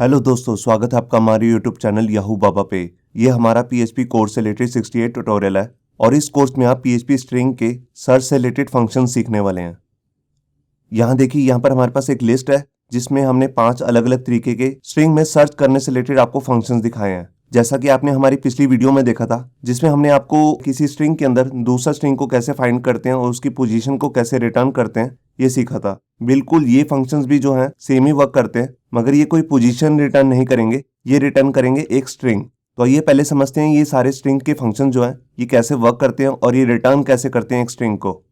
Hello दोस्तों, स्वागत है आपका हमारे यूट्यूब चैनल याहू बाबा पे। ये हमारा पीएचपी कोर्स से रिलेटेड 68 ट्यूटोरियल है और इस कोर्स में आप पीएचपी स्ट्रिंग के सर्च से रिलेटेड फंक्शन सीखने वाले हैं। यहाँ देखिए, यहाँ पर हमारे पास एक लिस्ट है जिसमें हमने 5 अलग अलग तरीके के स्ट्रिंग में सर्च करने से रिलेटेड आपको फंक्शंस दिखाए हैं। जैसा कि आपने हमारी पिछली वीडियो में देखा था जिसमें हमने आपको किसी स्ट्रिंग के अंदर दूसरा स्ट्रिंग को कैसे फाइंड करते हैं और उसकी पोजीशन को कैसे रिटर्न करते हैं ये सीखा था। बिल्कुल ये फंक्शंस भी जो हैं सेम ही वर्क करते हैं, मगर ये कोई पोजीशन रिटर्न नहीं करेंगे, ये रिटर्न करेंगे एक स्ट्रिंग। तो ये पहले समझते हैं ये सारे स्ट्रिंग के फंक्शन जो हैं ये कैसे वर्क करते हैं और ये रिटर्न कैसे करते हैं एक स्ट्रिंग को।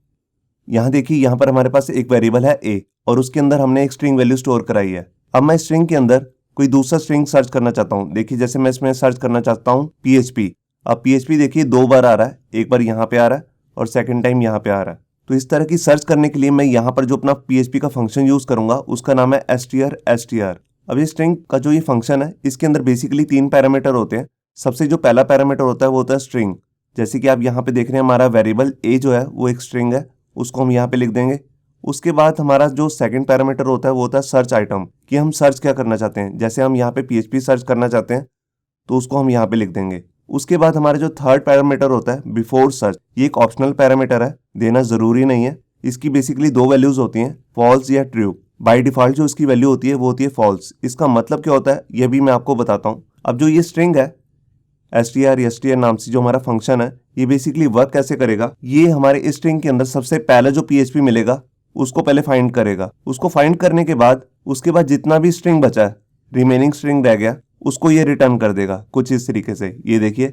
यहाँ देखिए, यहाँ पर हमारे पास एक वेरिएबल है a और उसके अंदर हमने एक स्ट्रिंग वैल्यू स्टोर कराई है। अब मैं स्ट्रिंग के अंदर कोई दूसरा स्ट्रिंग सर्च करना चाहता हूँ। देखिए, जैसे मैं इसमें सर्च करना चाहता हूँ PHP। अब PHP देखिए 2 बार आ रहा है, एक बार यहाँ पे आ रहा है और सेकंड टाइम यहाँ पे आ रहा है। तो इस तरह की सर्च करने के लिए मैं यहाँ पर जो अपना PHP का फंक्शन यूज करूंगा उसका नाम है str। अब ये स्ट्रिंग का जो ये फंक्शन है इसके अंदर बेसिकली 3 पैरामीटर होते हैं। सबसे जो पहला पैरामीटर होता है वो होता है स्ट्रिंग। जैसे कि आप यहाँ पे देख रहे हैं हमारा वेरिएबल a जो है वो एक स्ट्रिंग है, उसको हम यहाँ पे लिख देंगे। उसके बाद हमारा जो सेकंड पैरामीटर होता है वो होता है सर्च आइटम, कि हम सर्च क्या करना चाहते हैं। जैसे हम यहाँ पे PHP सर्च करना चाहते हैं तो उसको हम यहाँ पे लिख देंगे। उसके बाद हमारा जो थर्ड पैरामीटर होता है बिफोर सर्च, ये एक ऑप्शनल पैरामीटर है, देना जरूरी नहीं है। इसकी बेसिकली 2 वैल्यूज होती हैं, फॉल्स या ट्रू। बाय डिफॉल्ट जो इसकी वैल्यू होती है वो होती है फॉल्स। इसका मतलब क्या होता है ये भी मैं आपको बताता हूँ। अब जो ये स्ट्रिंग है str नाम से जो हमारा फंक्शन है ये बेसिकली वर्क कैसे करेगा, ये हमारे इस स्ट्रिंग के अंदर सबसे पहला जो PHP मिलेगा उसको पहले फाइंड करेगा। उसको फाइंड करने के बाद उसके बाद जितना भी स्ट्रिंग बचा है, रिमेनिंग स्ट्रिंग रह गया, उसको ये रिटर्न कर देगा कुछ इस तरीके से। ये देखिए,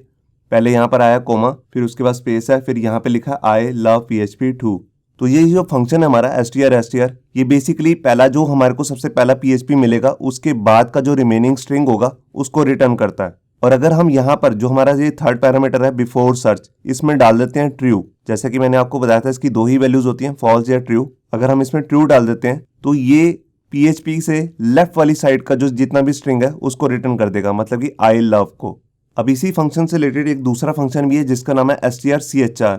पहले यहाँ पर आया कोमा, फिर उसके बाद स्पेस है, फिर यहाँ पे लिखा आई लव PHP 2। तो ये जो फंक्शन है हमारा str ये बेसिकली पहला जो हमारे को सबसे पहला PHP मिलेगा उसके बाद का जो रिमेनिंग स्ट्रिंग होगा उसको रिटर्न करता है। और अगर हम यहाँ पर जो हमारा ये थर्ड पैरामीटर है बिफोर सर्च, इसमें डाल देते हैं ट्रू। जैसे कि मैंने आपको बताया था इसकी 2 ही वैल्यूज होती हैं, फॉल्स या ट्रू। अगर हम इसमें ट्रू डाल देते हैं तो ये PHP से लेफ्ट वाली साइड का जो जितना भी स्ट्रिंग है उसको रिटर्न कर देगा, मतलब कि आई लव को। अब इसी फंक्शन से रिलेटेड एक दूसरा फंक्शन भी है जिसका नाम है strchr।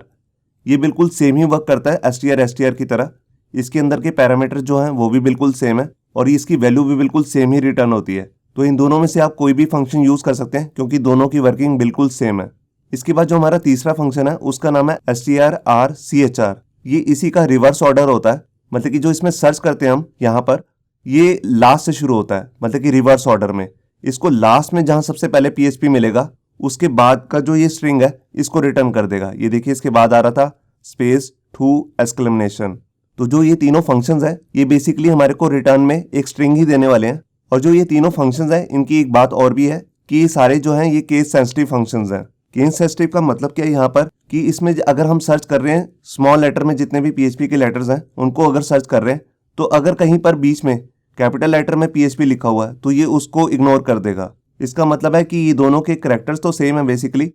ये बिल्कुल सेम ही वर्क करता है str की तरह। इसके अंदर के पैरामीटर जो हैं वो भी बिल्कुल सेम है और इसकी वैल्यू भी बिल्कुल सेम ही रिटर्न होती है। तो इन दोनों में से आप कोई भी फंक्शन यूज कर सकते हैं क्योंकि दोनों की वर्किंग बिल्कुल सेम है। इसके बाद जो हमारा तीसरा फंक्शन है उसका नाम है strrchr। ये इसी का रिवर्स ऑर्डर होता है, मतलब कि जो इसमें सर्च करते हैं हम यहाँ पर, ये लास्ट से शुरू होता है, मतलब कि रिवर्स ऑर्डर में। इसको लास्ट में जहां सबसे पहले PHP मिलेगा उसके बाद का जो ये स्ट्रिंग है इसको रिटर्न कर देगा। ये देखिए, इसके बाद आ रहा था स्पेस टू एक्सक्लेमेशन। तो जो ये तीनों फंक्शंस हैं ये बेसिकली हमारे को रिटर्न में एक स्ट्रिंग ही देने वाले हैं। और जो ये तीनों फंक्शंस हैं इनकी एक बात और भी है कि ये सारे जो हैं ये केस सेंसिटिव फंक्शंस हैं। केस सेंसिटिव का मतलब क्या है यहाँ पर, कि इसमें अगर हम सर्च कर रहे हैं स्मॉल लेटर में जितने भी PHP के लेटर्स हैं उनको अगर सर्च कर रहे हैं तो अगर कहीं पर बीच में कैपिटल लेटर में PHP लिखा हुआ है तो ये उसको इग्नोर कर देगा। इसका मतलब है कि ये दोनों के कैरेक्टर्स तो सेम है बेसिकली,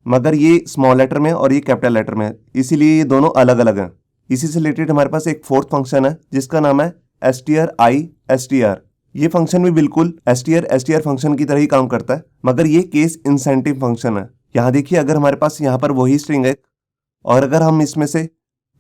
मगर ये स्मॉल लेटर में और ये कैपिटल लेटर में है, इसीलिए ये दोनों अलग अलग हैं। इसी से रिलेटेड हमारे पास एक फोर्थ फंक्शन है जिसका नाम है str। ये फंक्शन भी बिल्कुल str फंक्शन की तरह ही काम करता है, मगर ये केस इंसेंटिव फंक्शन है। यहाँ देखिए, अगर हमारे पास यहाँ पर वही स्ट्रिंग है और अगर हम इसमें से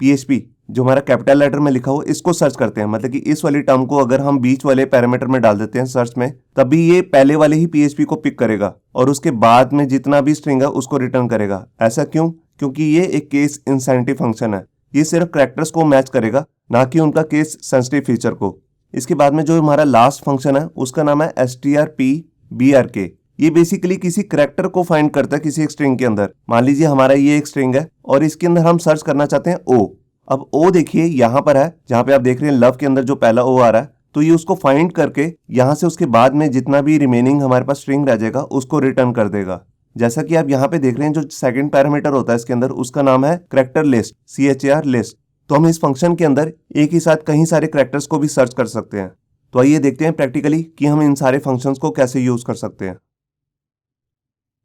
PHP जो हमारा कैपिटल लेटर में लिखा हो इसको सर्च करते हैं, मतलब कि इस वाली टर्म को अगर हम बीच वाले पैरामीटर में डाल देते हैं सर्च में, तभी ये पहले वाले ही PHP को पिक करेगा और उसके बाद में जितना भी स्ट्रिंग है उसको रिटर्न करेगा। ऐसा क्यों? क्योंकि ये एक केस इंसेंटिव फंक्शन है। ये सिर्फ कैरेक्टर्स को मैच करेगा, ना कि उनका केस सेंसिटिव फीचर को। इसके बाद में जो हमारा लास्ट फंक्शन है उसका नाम है strpbrk। ये बेसिकली किसी कैरेक्टर को फाइंड करता है किसी एक स्ट्रिंग के अंदर। मान लीजिए हमारा ये एक स्ट्रिंग है और इसके अंदर हम सर्च करना चाहते हैं ओ। अब ओ देखिए यहाँ पर है, जहाँ पे आप देख रहे हैं लव के अंदर जो पहला ओ आ रहा है, तो ये उसको फाइंड करके यहाँ से उसके बाद में जितना भी रिमेनिंग हमारे पास स्ट्रिंग रह जाएगा उसको रिटर्न कर देगा। जैसा कि आप यहाँ पे देख रहे हैं जो सेकंड पैरामीटर होता है इसके अंदर उसका नाम है कैरेक्टर लिस्ट, CHR लिस्ट। तो हम इस फंक्शन के अंदर एक ही साथ कई सारे कैरेक्टर्स को भी सर्च कर सकते हैं। तो आइए देखते हैं प्रैक्टिकली कि हम इन सारे फंक्शंस को कैसे यूज कर सकते हैं।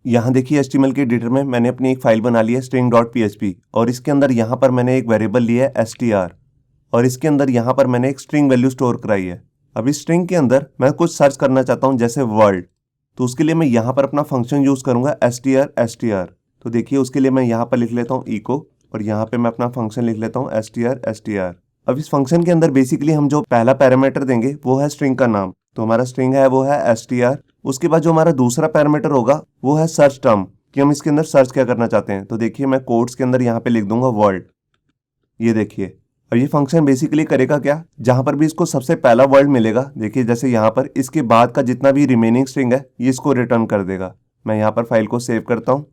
यहाँ देखिए, HTML के एडिटर में मैंने अपनी एक फाइल बना ली है string.php और इसके अंदर यहाँ पर मैंने एक वेरिएबल लिया है str और इसके अंदर यहाँ पर मैंने एक स्ट्रिंग वैल्यू स्टोर कराई है। अब इस स्ट्रिंग के अंदर मैं कुछ सर्च करना चाहता हूँ जैसे वर्ल्ड, तो उसके लिए मैं यहाँ पर अपना फंक्शन यूज करूंगा str। तो देखिए, उसके लिए मैं यहाँ पर लिख लेता हूँ echo और यहाँ पे मैं अपना फंक्शन लिख लेता हूँ str। अब इस फंक्शन के अंदर बेसिकली हम जो पहला पैरामीटर देंगे वो है स्ट्रिंग का नाम। तो हमारा स्ट्रिंग है वो है str। उसके बाद जो हमारा दूसरा पैरामीटर होगा वो है सर्च टर्म, कि हम इसके अंदर सर्च क्या करना चाहते हैं। तो देखिए मैं कोट्स के अंदर यहाँ पे लिख दूंगा वर्ल्ड। ये देखिए अब ये फंक्शन बेसिकली करेगा क्या, जहां पर भी इसको सबसे पहला वर्ड मिलेगा, देखिए जैसे यहाँ पर इसके बाद का जितना भी रिमेनिंग स्ट्रिंग है ये इसको रिटर्न कर देगा। मैं यहाँ पर फाइल को सेव करता हूँ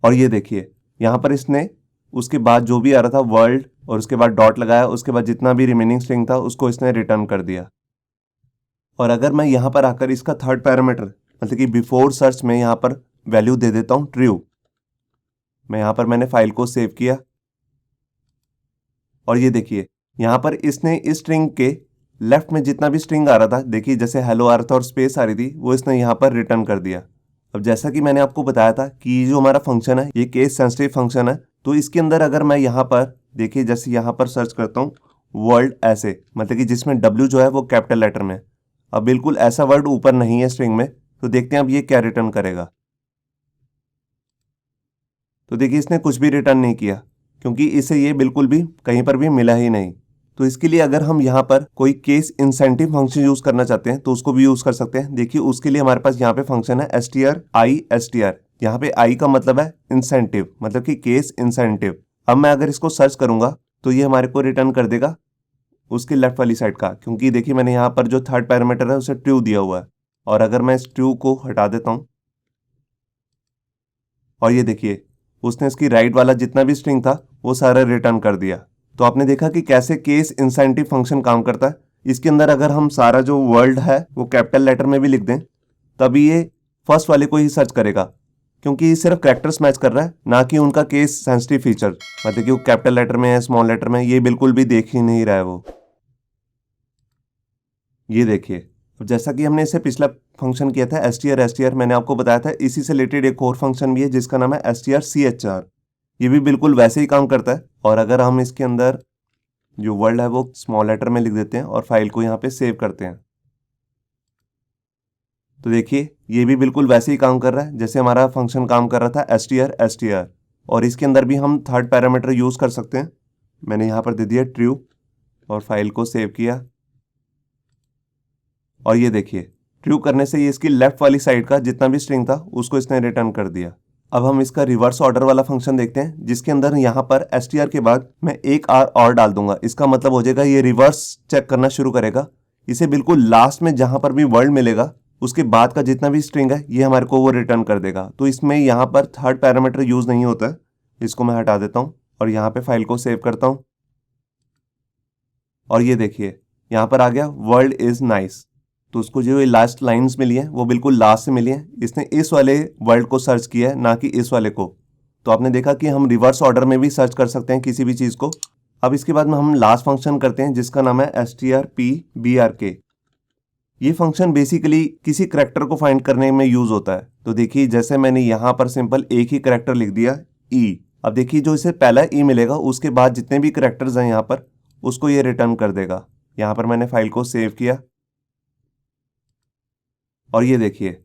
और ये देखिए यहाँ पर इसने उसके बाद जो भी आ रहा था वर्ल्ड और उसके बाद डॉट लगाया, उसके बाद जितना भी रिमेनिंग स्ट्रिंग था उसको इसने रिटर्न कर दिया। और अगर मैं यहाँ पर आकर इसका थर्ड पैरामीटर मतलब कि बिफोर सर्च में यहाँ पर वैल्यू दे देता हूँ ट्रू। मैं यहाँ पर मैंने फाइल को सेव किया और ये देखिए यहाँ पर इसने इस स्ट्रिंग के लेफ्ट में जितना भी स्ट्रिंग आ रहा था, देखिए जैसे हेलो आ रहा था और स्पेस आ रही थी, वो इसने यहाँ पर रिटर्न कर दिया। अब जैसा कि मैंने आपको बताया था कि ये जो हमारा फंक्शन है ये केस सेंसिटिव फंक्शन है, तो इसके अंदर अगर मैं यहाँ पर देखिए जैसे यहाँ पर सर्च करता हूँ वर्ल्ड ऐसे, मतलब कि जिसमें W जो है वो कैपिटल लेटर में, अब बिल्कुल ऐसा वर्ड ऊपर नहीं है स्ट्रिंग में, तो देखते हैं अब ये क्या रिटर्न करेगा। तो देखिए इसने कुछ भी रिटर्न नहीं किया क्योंकि इसे ये बिल्कुल भी कहीं पर भी मिला ही नहीं। तो इसके लिए अगर हम यहाँ पर कोई केस इंसेंटिव फंक्शन यूज करना चाहते हैं तो उसको भी यूज कर सकते हैं। देखिए उसके लिए हमारे पास यहाँ पे फंक्शन है str। यहाँ पे i का मतलब है इंसेंटिव, मतलब कि केस इंसेंटिव। अब मैं अगर इसको सर्च करूंगा तो ये हमारे को रिटर्न कर देगा उसके लेफ्ट वाली साइड का, क्योंकि देखिए मैंने यहाँ पर जो थर्ड पैरामीटर है उसे ट्रू दिया हुआ है। और अगर मैं इस ट्रू को हटा देता हूँ और ये देखिए उसने इसकी राइट वाला जितना भी स्ट्रिंग था वो सारा रिटर्न कर दिया। तो आपने देखा कि कैसे केस इंसेंटिव फंक्शन काम करता है। इसके अंदर अगर हम सारा जो वर्ल्ड है वो कैपिटल लेटर में भी लिख दें तभी ये फर्स्ट वाले को ही सर्च करेगा, क्योंकि ये सिर्फ कैरेक्टर्स मैच कर रहा है, ना कि उनका केस सेंसिटिव फीचर, मतलब कि वो कैपिटल लेटर में है स्मॉल लेटर में, ये बिल्कुल भी देख ही नहीं रहा है वो। ये देखिए अब जैसा कि हमने इसे पिछला फंक्शन किया था str, मैंने आपको बताया था इसी से रिलेटेड एक और फंक्शन भी है जिसका नाम है strchr। ये भी बिल्कुल वैसे ही काम करता है। और अगर हम इसके अंदर जो वर्ड है वो स्मॉल लेटर में लिख देते हैं और फाइल को यहाँ पे सेव करते हैं, तो देखिए ये भी बिल्कुल वैसे ही काम कर रहा है जैसे हमारा फंक्शन काम कर रहा था str। और इसके अंदर भी हम थर्ड पैरामीटर यूज कर सकते हैं। मैंने यहाँ पर दे दिया ट्रू और फाइल को सेव किया और ये देखिए ट्रू करने से ये इसकी लेफ्ट वाली साइड का जितना भी स्ट्रिंग था उसको इसने रिटर्न कर दिया। अब हम इसका रिवर्स ऑर्डर वाला फंक्शन देखते हैं, जिसके अंदर यहाँ पर str के बाद मैं एक r और डाल दूंगा। इसका मतलब हो जाएगा ये रिवर्स चेक करना शुरू करेगा। इसे बिल्कुल लास्ट में जहां पर भी वर्ड मिलेगा उसके बाद का जितना भी स्ट्रिंग है ये हमारे को वो रिटर्न कर देगा। तो इसमें यहाँ पर थर्ड पैरामीटर यूज नहीं होता है, इसको मैं हटा देता हूँ और यहाँ पे फाइल को सेव करता हूँ और ये देखिए यहाँ पर आ गया वर्ल्ड इज नाइस। तो उसको जो लास्ट लाइंस मिली है वो बिल्कुल लास्ट से मिली है, इसने इस वाले वर्ड को सर्च किया है ना कि इस वाले को। तो आपने देखा कि हम रिवर्स ऑर्डर में भी सर्च कर सकते हैं किसी भी चीज को। अब इसके बाद में हम लास्ट फंक्शन करते हैं जिसका नाम है strpbrk। ये फंक्शन बेसिकली किसी करेक्टर को फाइंड करने में यूज होता है। तो देखिए जैसे मैंने यहाँ पर सिंपल एक ही करेक्टर लिख दिया ई। अब देखिए जो इसे पहला ई मिलेगा उसके बाद जितने भी करेक्टर्स हैं यहाँ पर उसको ये रिटर्न कर देगा। यहाँ पर मैंने फाइल को सेव किया और ये देखिए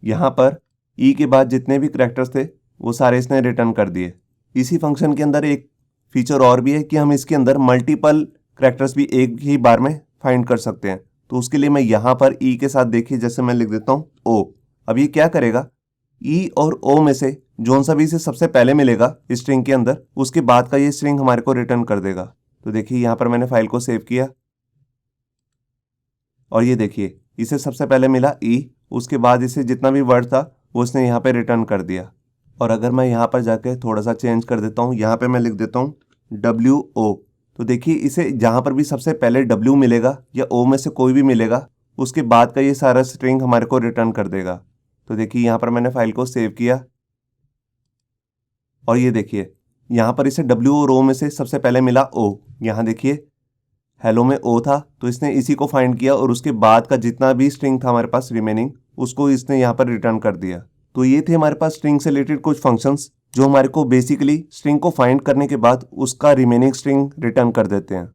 यहाँ पर ई के बाद जितने भी करेक्टर्स थे वो सारे इसने रिटर्न कर दिए। इसी फंक्शन के अंदर एक फीचर और भी है कि हम इसके अंदर मल्टीपल करेक्टर्स भी एक ही बार में फाइंड कर सकते हैं। तो उसके लिए मैं यहाँ पर ई के साथ देखिए जैसे मैं लिख देता हूँ ओ। अब ये क्या करेगा, ई और ओ में से जोन सा भी इसे सबसे पहले मिलेगा स्ट्रिंग के अंदर उसके बाद का ये स्ट्रिंग हमारे को रिटर्न कर देगा। तो देखिए यहाँ पर मैंने फाइल को सेव किया और ये देखिए इसे सबसे पहले मिला ई, उसके बाद इसे जितना भी वर्ड था वो उसने यहाँ पे रिटर्न कर दिया। और अगर मैं यहाँ पर जाके थोड़ा सा चेंज कर देता हूँ, यहाँ पे मैं लिख देता हूँ WO, तो देखिए इसे जहाँ पर भी सबसे पहले W मिलेगा या O में से कोई भी मिलेगा उसके बाद का ये सारा स्ट्रिंग हमारे को रिटर्न कर देगा। तो देखिए यहाँ पर मैंने फाइल को सेव किया और ये देखिए यहाँ पर इसे W और O में से सबसे पहले मिला O। यहाँ देखिए हेलो में ओ था तो इसने इसी को फाइंड किया और उसके बाद का जितना भी स्ट्रिंग था हमारे पास रिमेनिंग उसको इसने यहाँ पर रिटर्न कर दिया। तो ये थे हमारे पास स्ट्रिंग से रिलेटेड कुछ फंक्शंस जो हमारे को बेसिकली स्ट्रिंग को फाइंड करने के बाद उसका रिमेनिंग स्ट्रिंग रिटर्न कर देते हैं।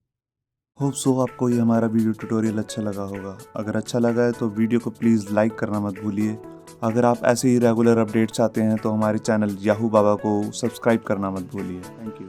होप सो आपको ये हमारा वीडियो ट्यूटोरियल अच्छा लगा होगा। अगर अच्छा लगा है तो वीडियो को प्लीज़ लाइक करना मत भूलिए। अगर आप ऐसे ही रेगुलर अपडेट चाहते हैं तो हमारे चैनल याहू बाबा को सब्सक्राइब करना मत भूलिए। Thank you.